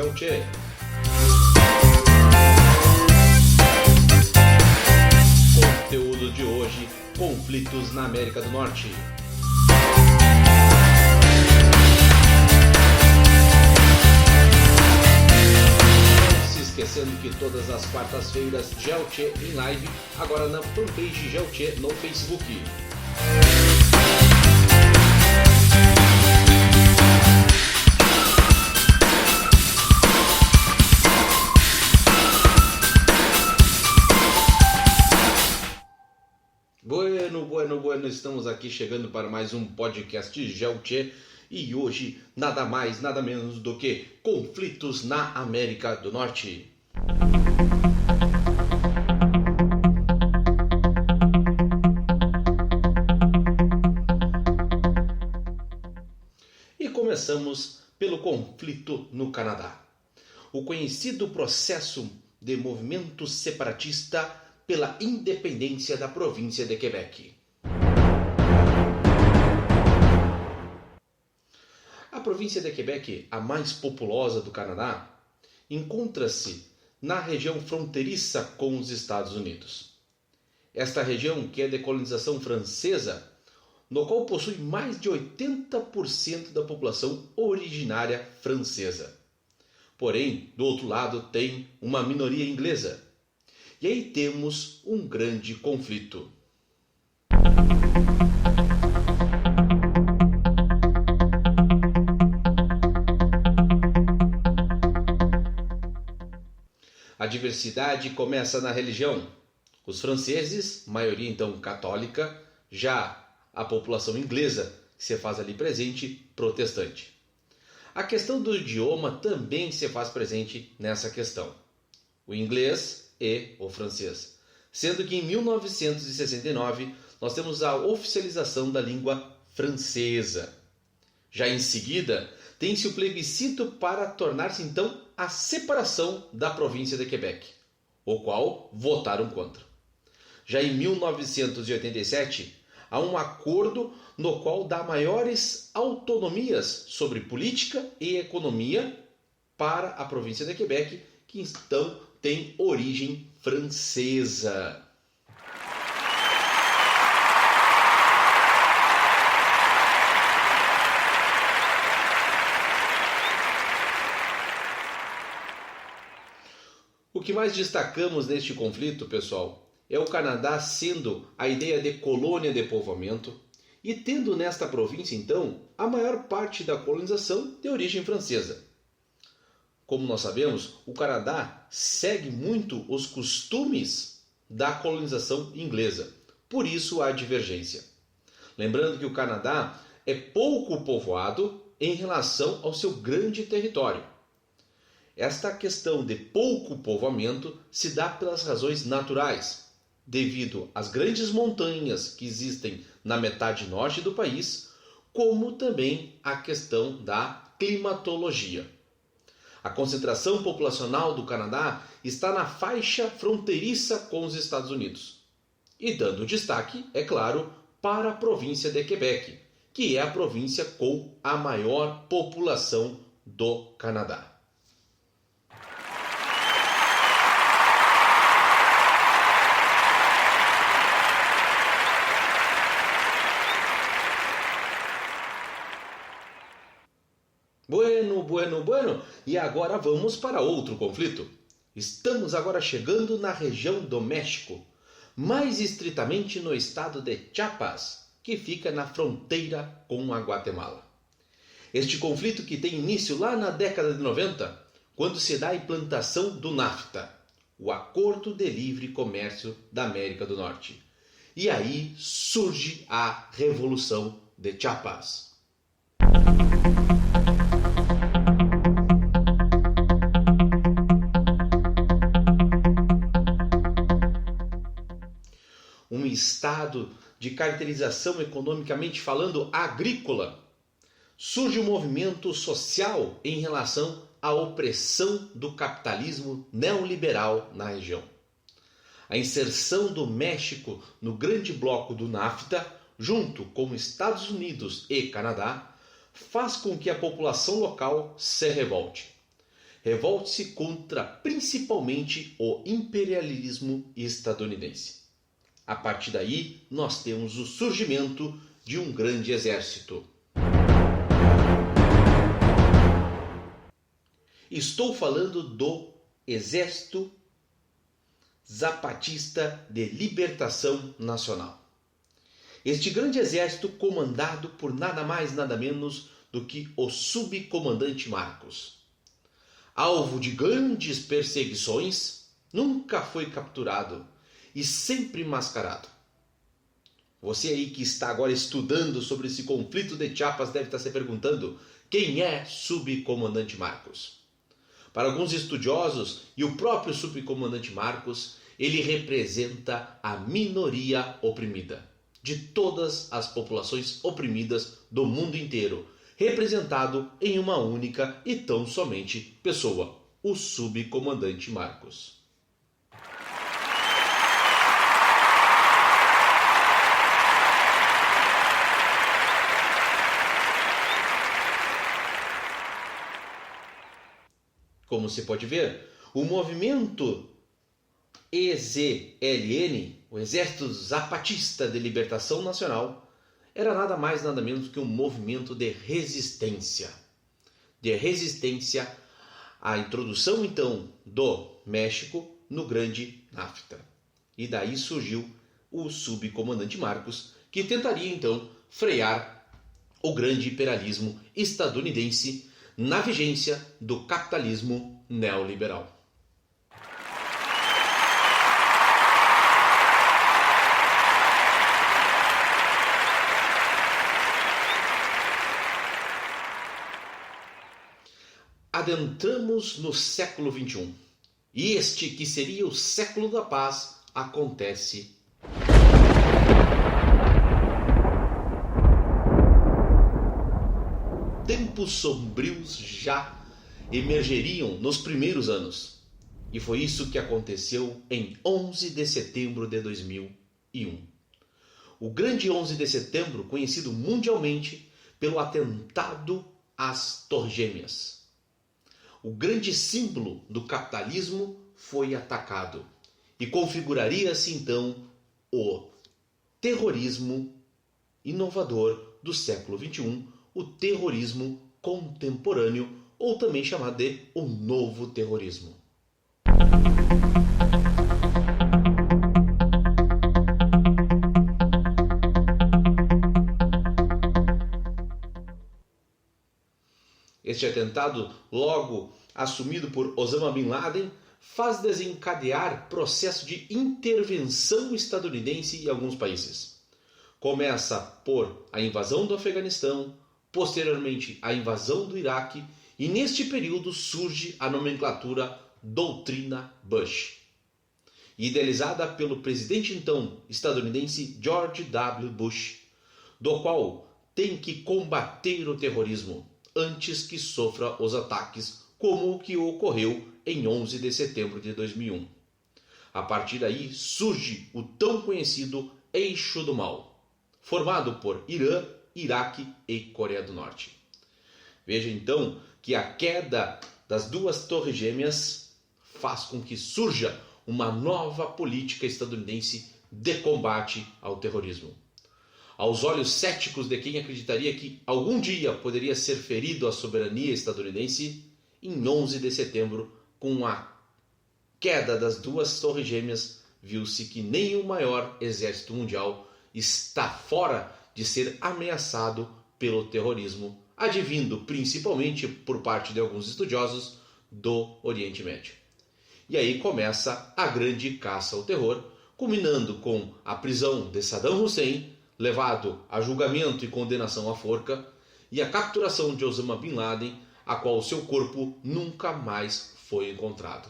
Geltê. Conteúdo de hoje: conflitos na América do Norte. Esquecendo que todas as quartas-feiras Geltê em live, agora na fanpage Geltê no Facebook. Bueno, estamos aqui chegando para mais um podcast Geltê e hoje nada mais, nada menos do que conflitos na América do Norte. E começamos pelo conflito no Canadá. O conhecido processo de movimento separatista pela independência da província de Quebec. A província de Quebec, a mais populosa do Canadá, encontra-se na região fronteiriça com os Estados Unidos. Esta região, que é de colonização francesa, no qual possui mais de 80% da população originária francesa. Porém, do outro lado tem uma minoria inglesa. E aí temos um grande conflito. A diversidade começa na religião. Os franceses, maioria então católica, já a população inglesa, que se faz ali presente, protestante. A questão do idioma também se faz presente nessa questão. O inglês e o francês. Sendo que em 1969 nós temos a oficialização da língua francesa. Já em seguida, tem-se o plebiscito para tornar-se então a separação da província de Quebec, o qual votaram contra. Já em 1987, há um acordo no qual dá maiores autonomias sobre política e economia para a província de Quebec, que então tem origem francesa. O que mais destacamos neste conflito, pessoal, é o Canadá sendo a ideia de colônia de povoamento e tendo nesta província, então, a maior parte da colonização de origem francesa. Como nós sabemos, o Canadá segue muito os costumes da colonização inglesa. Por isso há divergência. Lembrando que o Canadá é pouco povoado em relação ao seu grande território. Esta questão de pouco povoamento se dá pelas razões naturais, devido às grandes montanhas que existem na metade norte do país, como também a questão da climatologia. A concentração populacional do Canadá está na faixa fronteiriça com os Estados Unidos. E dando destaque, é claro, para a província de Quebec, que é a província com a maior população do Canadá. Bueno. E agora vamos para outro conflito. Estamos agora chegando na região do México, mais estritamente no estado de Chiapas, que fica na fronteira com a Guatemala. Este conflito que tem início lá na década de 90, quando se dá a implantação do NAFTA, o Acordo de Livre Comércio da América do Norte. E aí surge a Revolução de Chiapas. Um estado de caracterização economicamente falando agrícola, surge um movimento social em relação à opressão do capitalismo neoliberal na região. A inserção do México no grande bloco do NAFTA, junto com Estados Unidos e Canadá, faz com que a população local se revolte. revolte-se contra principalmente o imperialismo estadunidense. A partir daí, nós temos o surgimento de um grande exército. Estou falando do Exército Zapatista de Libertação Nacional. Este grande exército, comandado por nada mais nada menos do que o subcomandante Marcos. Alvo de grandes perseguições, nunca foi capturado e sempre mascarado. Você aí que está agora estudando sobre esse conflito de Chiapas deve estar se perguntando: quem é subcomandante Marcos? Para alguns estudiosos e o próprio subcomandante Marcos, ele representa a minoria oprimida de todas as populações oprimidas do mundo inteiro, representado em uma única e tão somente pessoa, o subcomandante Marcos. Como se pode ver, o movimento EZLN, o Exército Zapatista de Libertação Nacional, era nada mais nada menos que um movimento de resistência. De resistência à introdução então do México no Grande NAFTA. E daí surgiu o subcomandante Marcos, que tentaria então frear o grande imperialismo estadunidense na vigência do capitalismo neoliberal. Adentramos no século XXI. E este, que seria o século da paz, acontece. Tempos sombrios já emergeriam nos primeiros anos. E foi isso que aconteceu em 11 de setembro de 2001. O grande 11 de setembro, conhecido mundialmente pelo atentado às Torres Gêmeas. O grande símbolo do capitalismo foi atacado e configuraria-se então o terrorismo inovador do século XXI, o terrorismo contemporâneo, ou também chamado de o novo terrorismo. Este atentado, logo assumido por Osama Bin Laden, faz desencadear processo de intervenção estadunidense em alguns países. Começa por a invasão do Afeganistão, posteriormente a invasão do Iraque, e neste período surge a nomenclatura Doutrina Bush, idealizada pelo presidente então estadunidense George W. Bush, do qual tem que combater o terrorismo antes que sofra os ataques como o que ocorreu em 11 de setembro de 2001. A partir daí surge o tão conhecido Eixo do Mal, formado por Irã, Iraque e Coreia do Norte. Veja então que a queda das duas torres gêmeas faz com que surja uma nova política estadunidense de combate ao terrorismo. Aos olhos céticos de quem acreditaria que algum dia poderia ser ferido a soberania estadunidense, em 11 de setembro, com a queda das duas torres gêmeas, viu-se que nem o maior exército mundial está fora de ser ameaçado pelo terrorismo, advindo principalmente por parte de alguns estudiosos do Oriente Médio. E aí começa a grande caça ao terror, culminando com a prisão de Saddam Hussein, levado a julgamento e condenação à forca, e a capturação de Osama Bin Laden, a qual seu corpo nunca mais foi encontrado.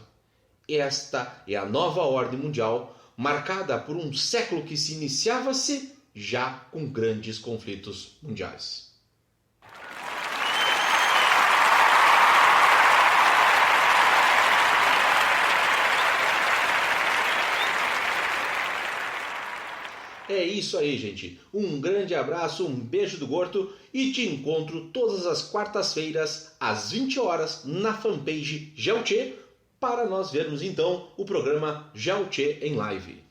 Esta é a nova ordem mundial, marcada por um século que se iniciava-se já com grandes conflitos mundiais. É isso aí, gente. Um grande abraço, um beijo do Gordo e te encontro todas as quartas-feiras às 20 horas na fanpage GeoTchê para nós vermos então o programa GeoTchê em live.